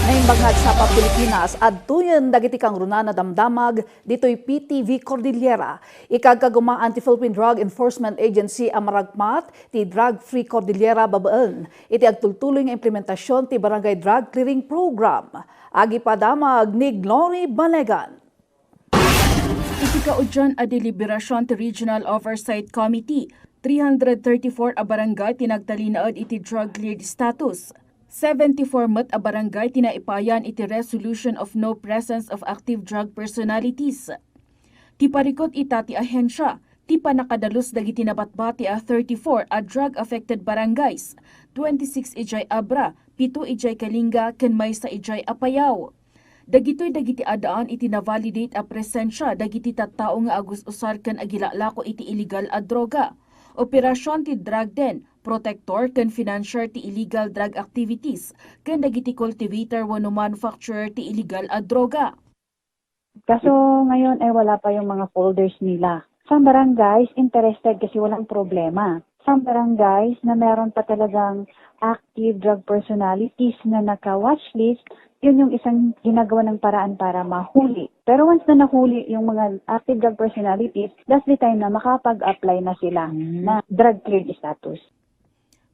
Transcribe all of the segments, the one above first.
Naimbagad sa Pilipinas at tuyon dagiti kang runa na damdamag dito'y PTV Cordillera. Ikagkaguma Anti-Philippine Drug Enforcement Agency ang maragmat ti Drug Free Cordillera babaan. Iti agtultuloy nga implementasyon ti Barangay Drug Clearing Program. Agi padamag ni Glory Balegan. Iti kaudyan a deliberasyon ti Regional Oversight Committee. 334 a barangay tinagtalinaod iti drug cleared status. 74 met a barangay tinaipayan iti resolution of no presence of active drug personalities. Ti parikot ita ti ahensya, ti panakadalos dagiti nabatbati a 34 a drug-affected barangays, 26 ijay Abra, 7 ijay Kalinga, ken maysa ijay Apayao. Dagitoy dagiti adaan iti na-validate a presensya dagiti tattao nga agus usar ken agilalako iti illegal a droga. Operasyon ti drug den, protector ken financier ti illegal drug activities, ken dagiti cultivator wano manufacturer ti illegal a droga. Kaso ngayon ay wala pa yung mga folders nila. Some barangays interested kasi walang problema. Some barangays na meron pa talagang active drug personalities na naka-watchlist, yun yung isang ginagawa ng paraan para mahuli. Pero once na nahuli yung mga active drug personalities, that's the time na makapag-apply na sila na drug cleared status.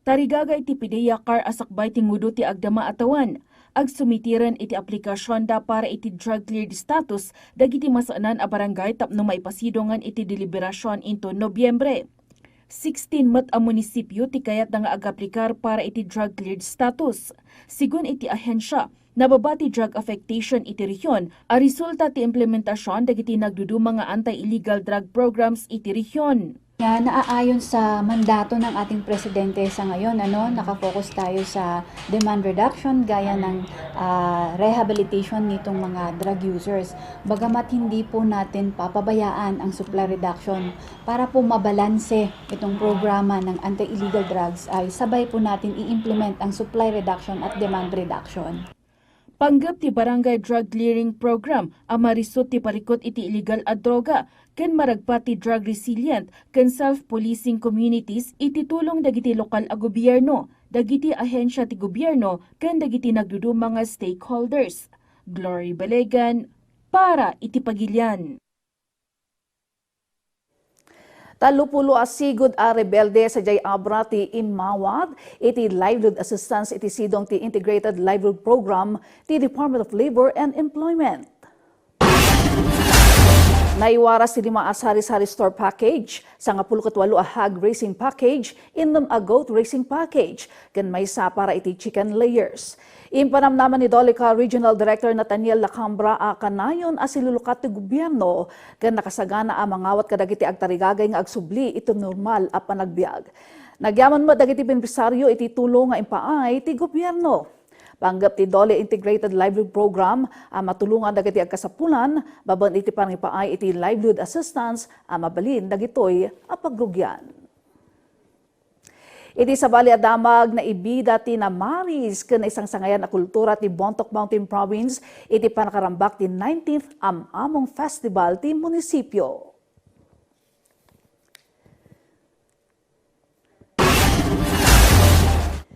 Tarigaga iti pideya kar asakbay tingudo ti agdama atawan. Agsumitiran iti aplikasyon da para iti drug cleared status dagiti masaanan a barangay tapno maipasidongan iti deliberasyon into Nobyembre. 16 met a munisipyo ti kayat nga agaplikar para iti drug cleared status. Sigun iti ahensya, nababati drug affectation iti rehiyon, a resulta ti implementasyon dagiti nagduduma nga anti-illegal drug programs iti rehiyon. Naaayon sa mandato ng ating presidente sa ngayon, nakafocus tayo sa demand reduction gaya ng rehabilitation nitong mga drug users. Bagamat hindi po natin papabayaan ang supply reduction para po mabalanse itong programa ng anti-illegal drugs ay sabay po natin i-implement ang supply reduction at demand reduction. Panggap ti Barangay Drug Clearing Program ang marisot ti parikot iti illegal a droga ken maragpat ti drug resilient ken self-policing communities iti tulong dagiti lokal a gobyerno, dagiti ahensya ti gobyerno ken dagiti nagdudumang nga stakeholders. Glory Balegan para iti Pagilian. Talupulo a sigud a rebelde sa Jay Abra ti Imawad, iti livelihood assistance iti sidong ti Integrated Livelihood Program ti Department of Labor and Employment. Naiwaras ti 5 a sari-sari store package, sa 18 a hog racing package, 6 a goat racing package, ken maysa para iti chicken layers. Impanamnaman ni Dolica Regional Director Nathaniel Lacambra a kanayon a silulukat ti gobyerno ken nakasagana a mangawat kadagiti agtarigagay nga agsubli ito normal a panagbiag. Nagyaman mo dagiti benepisaryo iti tulong nga impaay ti gobyerno. Panggap ti Dole Integrated Livelihood Program matulungan dagiti agkasapulan baban iti pangipaay iti livelihood assistance mabalin dagitoy a pagrugyan. Iti sabali adamag na ibida ti Namaris ken isang sangayan na kultura ti Bontoc Mountain Province iti panakarambak ti 19th Am-Among Festival ti munisipyo.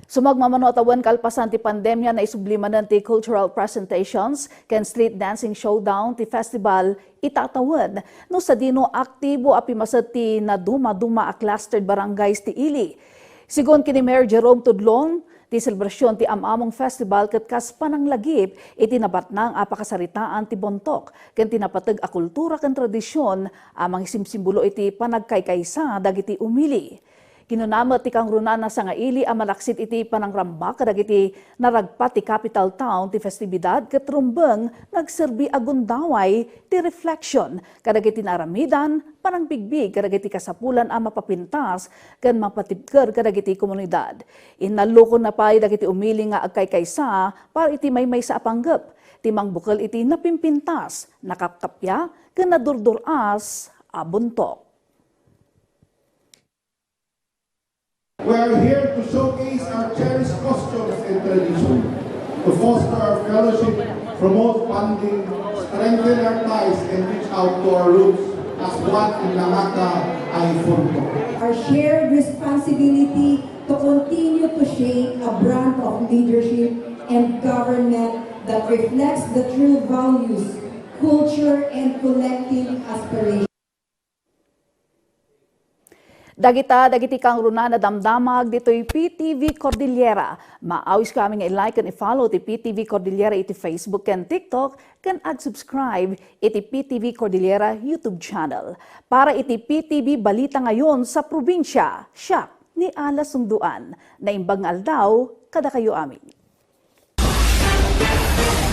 Sumagmamano atawan kalpasan ti pandemya na isublimanan ti cultural presentations ken street dancing showdown ti festival itatawan no sa dino aktibo api masat ti naduma-duma a clustered barangays ti ili. Sigon kini Mayor Jerome Tudlong, ti selebrasyon ti Am-Among Festival ket kas pananglagip iti nabatnang apakasaritaan ti Bontoc ken tinapateg a kultura ken tradisyon amang simsimbolo iti panagkaykaysa dagiti umili. Kinunamat ti kangrunana sa nga ili ang malaksit iti panangrambak kadagiti naragpat ti capital town ti festibidad ket rumbeng nagserbi agundaway ti reflection kadagiti naramidan panangbigbig kadagiti kasapulan ang mapapintas ken mapatibker kadagiti komunidad. Inalukon na pay dagiti umili nga agkaykaysa para iti maymay sa apanggep ti mangbukal iti napimpintas nakapkapya ken nadurduras a Bontoc. We are here to showcase our cherished customs and tradition, to foster our fellowship, promote bonding, strengthen our ties, and reach out to our roots as one in Langaka ay Bontoc. Our shared responsibility to continue to shape a brand of leadership and government that reflects the true values, culture, and collective aspirations. Dagiti kang runa na damdamag dito'y PTV Cordillera. Maawis kami nga i-like and i-follow ti PTV Cordillera iti Facebook and TikTok kan subscribe iti PTV Cordillera YouTube channel. Para iti PTV Balita ngayon sa probinsya, siya ni Ala Sunduan na imbang aldaw kada kayo amin.